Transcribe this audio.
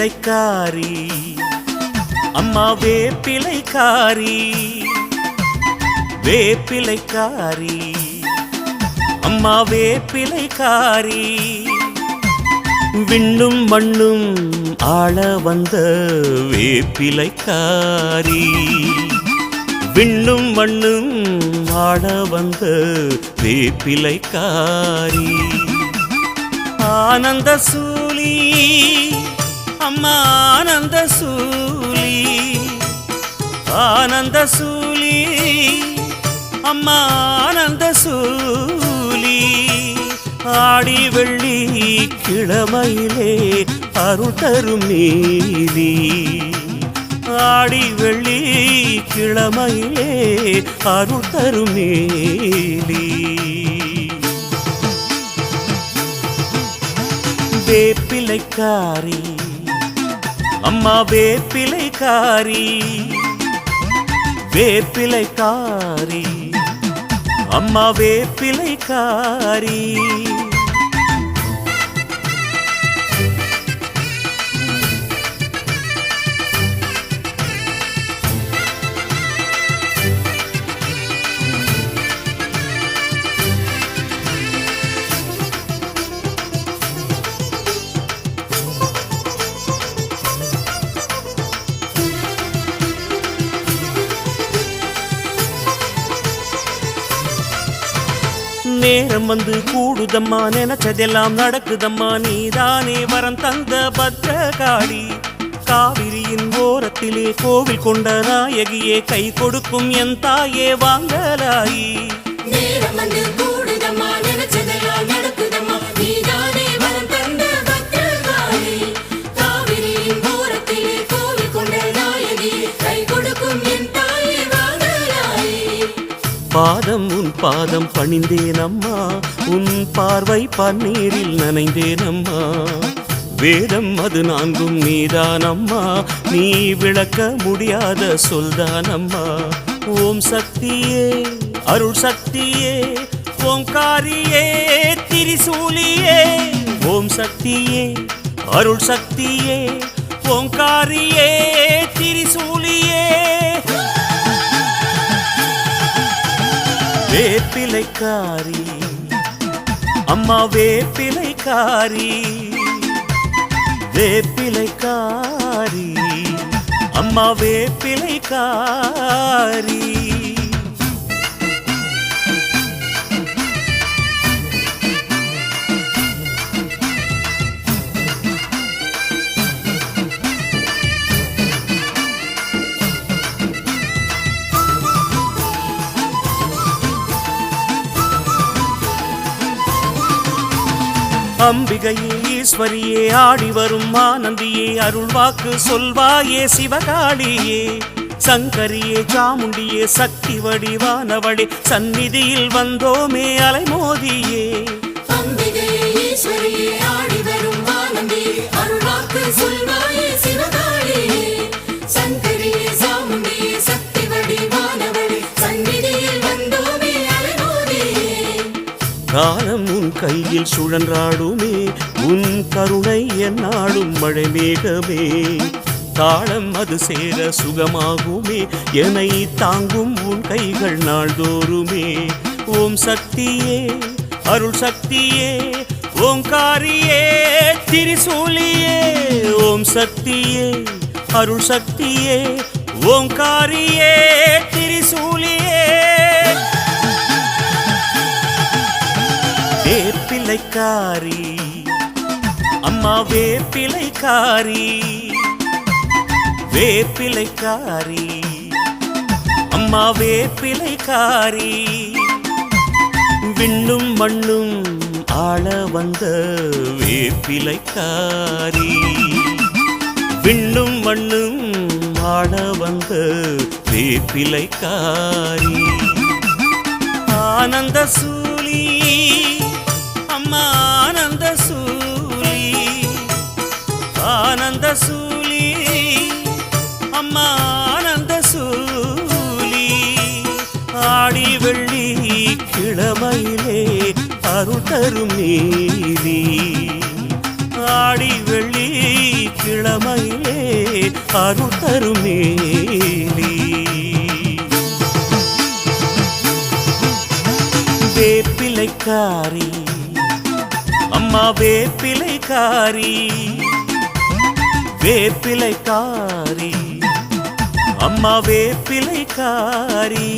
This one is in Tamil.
வேப்பிலைக்காரி அம்மா வேப்பிலைக்காரி வேப்பிலைக்காரி அம்மா வேப்பிலைக்காரி விண்ணும் மண்ணும் ஆள வந்த வேப்பிலைக்காரி விண்ணும் மண்ணும் ஆள வந்த வேப்பிலைக்காரி ஆனந்த சூலி அம்மா ஆனந்த சூலி ஆனந்த சூலி அம்மா ஆனந்த சூலி ஆடி வெள்ளி கிழமையிலே அருள் தரும் நீலி ஆடி வெள்ளி கிழமையிலே அருள் தரும் நீலி வேப்பிலைக்காரி அம்மா வேப்பிலைக்காரி வேப்பிலைக்காரி அம்மா வேப்பிலைக்காரி நேரம் வந்து கூடுதம்மா நினைச்சதெல்லாம் நடக்குதம்மா நீதானே வரம் தந்த பத்ரகாளி காவிரியின் ஓரத்திலே கோவில் கொண்ட நாயகியே கை கொடுக்கும் என் தாயே வாங்கலாயி நேரம் வந்து கூடுதம்மா நினைச்சதெல்லாம் நடக்குதம்மா நீதானே வரம் தந்த பத்ரகாளி காவிரியின் ஓரத்திலே கோவில் கொண்ட நாயகியே கை கொடுக்கும் என் தாயே வாங்கலாயி பாதம் உன் பாதம் பணிந்தேன் அம்மா உன் பார்வை பன்னீரில் நனைந்தேன் அம்மா வேதம் அது நான்கும் நீதான் அம்மா நீ விளக்க முடியாத சொல்தான் அம்மா ஓம் சக்தியே அருள் சக்தியே ஓங்காரியே திரிசூலியே ஓம் சக்தியே அருள் சக்தியே ஓங்காரியே திரிசூலியே வேப்பிலைக்காரி அம்மா வேப்பிலைக்காரி வேப்பிலைக்காரி அம்மா வேப்பிலைக்காரி அம்பிகையே ஈஸ்வரியே ஆடி வரும் ஆனந்தியே அருள்வாக்கு சொல்வாயே சிவகாளியே சங்கரியே சாமுண்டியே சக்தி வடிவானவளே சந்நிதியில் வந்தோமே அலைமோதியே அம்பிகையே ஈஸ்வரியே ஆடி வரும் ஆனந்தியே அருள்வாக்கு சொல்வாயே சிவகாளியே சங்கரியே சாமுண்டியே சக்தி வடிவானவளே சந்நிதியில் வந்தோமே அலைமோதியே காலம் உன் கையில் சுழன்றாடுமே உன் கருணை என்னாடும் மழை மேகமே தாளம் அது சேர சுகமாகுமே என்னை தாங்கும் உன் கைகள் நாள்தோறுமே ஓம் சக்தியே அருள் சக்தியே ஓங்காரியே திரிசூலியே ஓம் சக்தியே அருள் சக்தியே ஓங்காரியே திரிசூலியே வேப்பிலைக்காரி அம்மா வேப்பிலைக்காரி வேப்பிலைக்காரி அம்மா வேப்பிலைக்காரி விண்ணும் மண்ணும் ஆள வந்த வேப்பிலைக்காரி விண்ணும் மண்ணும் ஆள வந்த வேப்பிலைக்காரி ஆனந்த சூலி அம்மா ஆனந்த சூலி ஆனந்த சூலி அம்மா ஆனந்த சூலி ஆடி வெள்ளி கிழமையிலே அருள் தரும் நீலி ஆடி வெள்ளி கிழமை அருள் தரும் மேலி. வேப்பிலைக்காரி அம்மா வேப்பிலைக்காரி, வேப்பிலைக்காரி அம்மா வேப்பிலைக்காரி.